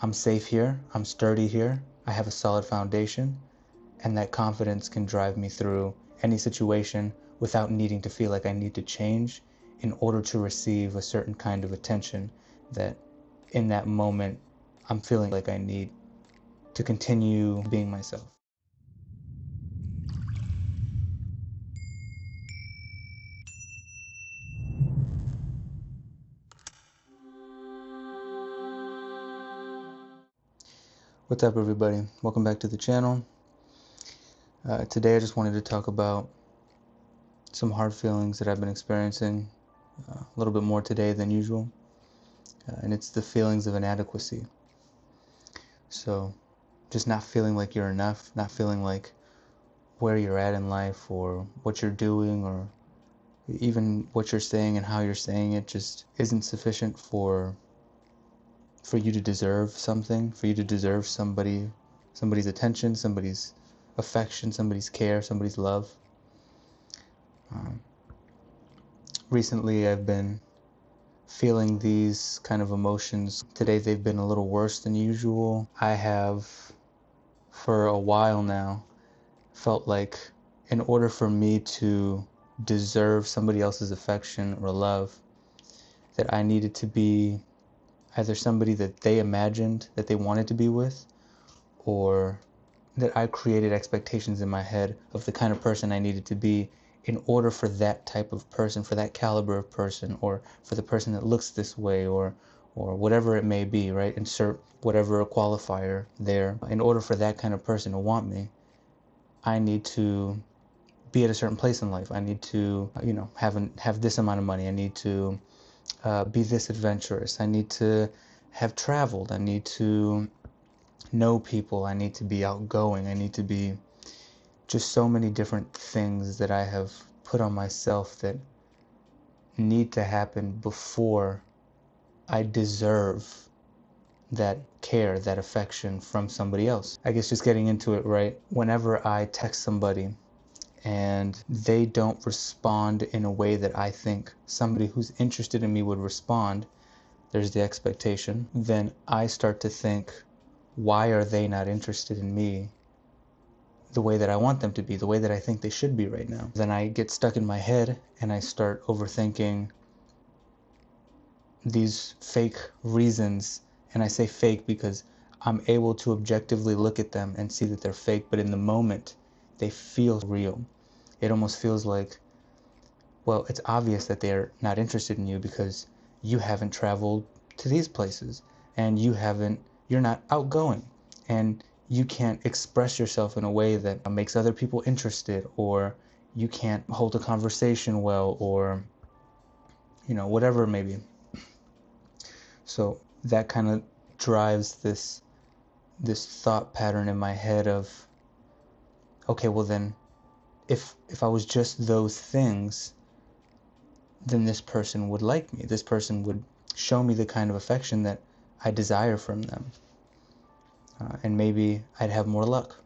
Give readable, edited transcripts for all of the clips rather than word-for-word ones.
I'm safe here, I'm sturdy here, I have a solid foundation, and that confidence can drive me through any situation without needing to feel like I need to change in order to receive a certain kind of attention that in that moment I'm feeling like I need to continue being myself. What's up, everybody? Welcome back to the channel. Today I just wanted to talk about some hard feelings that I've been experiencing a little bit more today than usual, and it's the feelings of inadequacy. So just not feeling like you're enough, not feeling like where you're at in life or what you're doing or even what you're saying and how you're saying it just isn't sufficient for you to deserve something, for you to deserve somebody's attention, somebody's affection, somebody's care, somebody's love. Recently I've been feeling these kind of emotions. Today they've been a little worse than usual. I have, for a while now, felt like in order for me to deserve somebody else's affection or love, that I needed to be either somebody that they imagined that they wanted to be with, or that I created expectations in my head of the kind of person I needed to be in order for that type of person, for that caliber of person, or for the person that looks this way, or whatever it may be, right? Insert whatever qualifier there. In order for that kind of person to want me, I need to be at a certain place in life. I need to, have this amount of money. I need to be this adventurous. I need to have traveled. I need to know people. I need to be outgoing. I need to be just so many different things that I have put on myself that need to happen before I deserve that care, that affection from somebody else. I guess just getting into it, right? Whenever I text somebody and they don't respond in a way that I think somebody who's interested in me would respond, there's the expectation. Then I start to think, why are they not interested in me the way that I want them to be, the way that I think they should be right now? Then I get stuck in my head and I start overthinking these fake reasons. And I say fake because I'm able to objectively look at them and see that they're fake, but in the moment they feel real. It almost feels like, well, it's obvious that they're not interested in you because you haven't traveled to these places, and you're not outgoing, and you can't express yourself in a way that makes other people interested, or you can't hold a conversation well, or whatever it may be. So that kind of drives this thought pattern in my head of, okay, well then if I was just those things, then this person would like me. This person would show me the kind of affection that I desire from them. And maybe I'd have more luck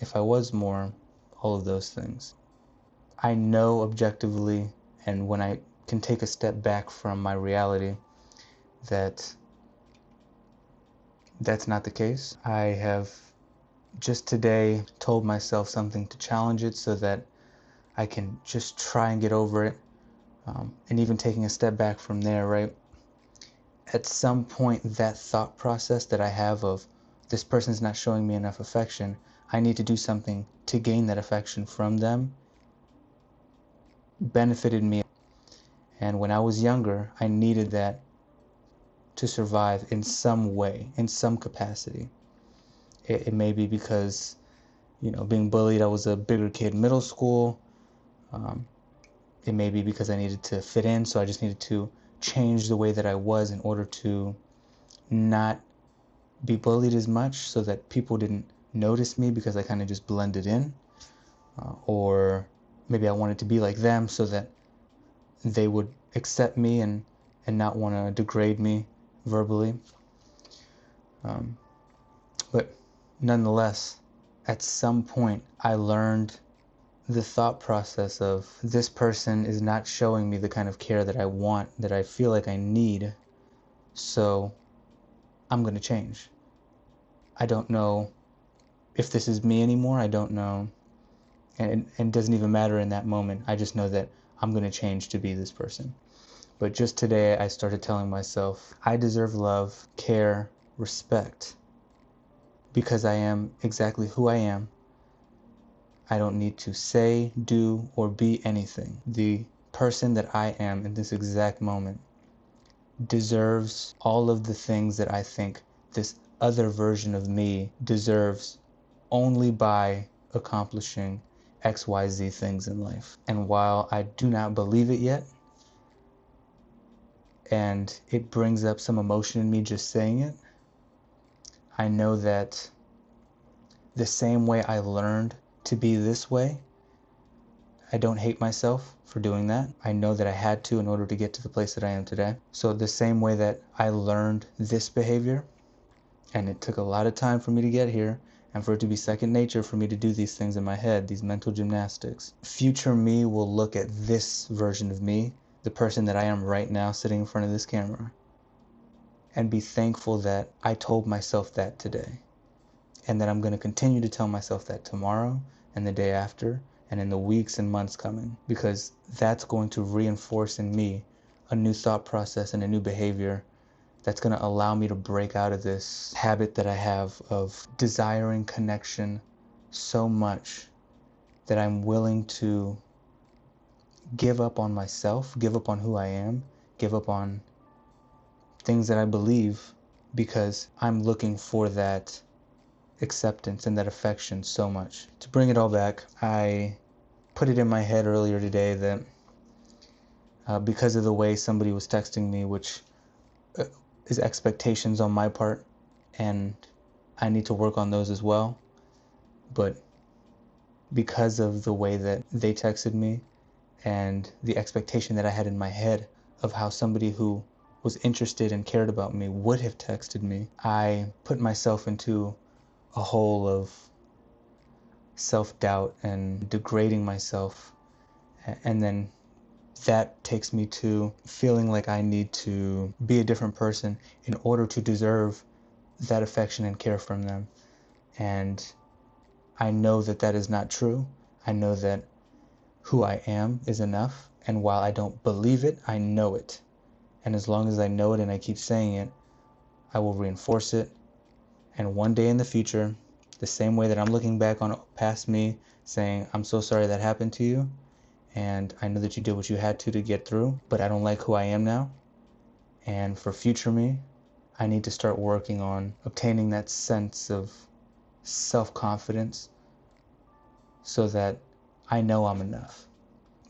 if I was more all of those things. I know objectively, and when I can take a step back from my reality, that that's not the case. I have just today told myself something to challenge it so that I can just try and get over it. And even taking a step back from there, right? At some point, that thought process that I have of this person's not showing me enough affection, I need to do something to gain that affection from them, benefited me. And when I was younger, I needed that to survive in some way, in some capacity. It may be because, being bullied, I was a bigger kid in middle school. It may be because I needed to fit in, so I just needed to change the way that I was in order to not be bullied as much, so that people didn't notice me because I kind of just blended in. Or maybe I wanted to be like them so that they would accept me and not want to degrade me verbally. But nonetheless, at some point I learned the thought process of, this person is not showing me the kind of care that I want, that I feel like I need, so I'm going to change. I don't know if this is me anymore. I don't know. And it doesn't even matter in that moment. I just know that I'm going to change to be this person. But just today, I started telling myself, I deserve love, care, respect, because I am exactly who I am. I don't need to say, do, or be anything. The person that I am in this exact moment deserves all of the things that I think this other version of me deserves only by accomplishing XYZ things in life. And while I do not believe it yet, and it brings up some emotion in me just saying it, I know that the same way I learned to be this way, I don't hate myself for doing that. I know that I had to in order to get to the place that I am today. So the same way that I learned this behavior, and it took a lot of time for me to get here, and for it to be second nature for me to do these things in my head, these mental gymnastics, future me will look at this version of me, the person that I am right now sitting in front of this camera, and be thankful that I told myself that today. And that I'm going to continue to tell myself that tomorrow and the day after and in the weeks and months coming, because that's going to reinforce in me a new thought process and a new behavior that's going to allow me to break out of this habit that I have of desiring connection so much that I'm willing to give up on myself, give up on who I am, give up on things that I believe, because I'm looking for that acceptance and that affection so much. To bring it all back, I put it in my head earlier today that because of the way somebody was texting me, which is expectations on my part, and I need to work on those as well, but because of the way that they texted me and the expectation that I had in my head of how somebody who was interested and cared about me would have texted me, I put myself into a hole of self-doubt and degrading myself, and then that takes me to feeling like I need to be a different person in order to deserve that affection and care from them. And I know that that is not true. I know that who I am is enough, and while I don't believe it, I know it. And as long as I know it and I keep saying it, I will reinforce it. And one day in the future, the same way that I'm looking back on past me saying, I'm so sorry that happened to you, and I know that you did what you had to get through, but I don't like who I am now. And for future me, I need to start working on obtaining that sense of self-confidence so that I know I'm enough.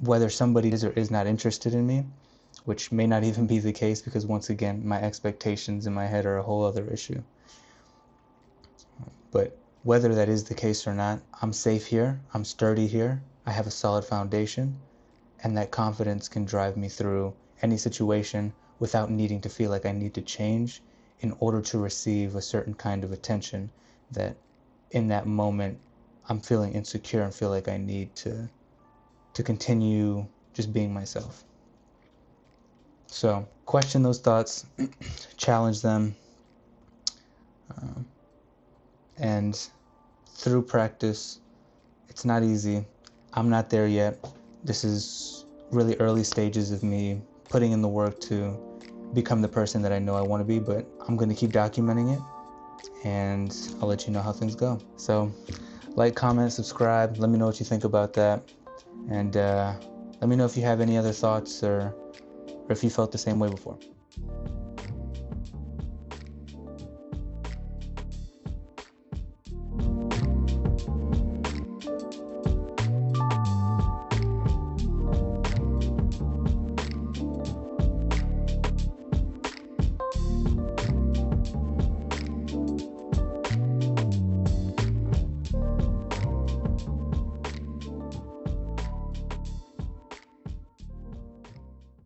Whether somebody is or is not interested in me, which may not even be the case, because once again, my expectations in my head are a whole other issue. But whether that is the case or not, I'm safe here, I'm sturdy here, I have a solid foundation, and that confidence can drive me through any situation without needing to feel like I need to change in order to receive a certain kind of attention that in that moment I'm feeling insecure and feel like I need to continue just being myself. So question those thoughts, challenge them, and through practice, it's not easy. I'm not there yet. This is really early stages of me putting in the work to become the person that I know I want to be, but I'm going to keep documenting it, and I'll let you know how things go. So like, comment, subscribe, let me know what you think about that, and let me know if you have any other thoughts or if you felt the same way before.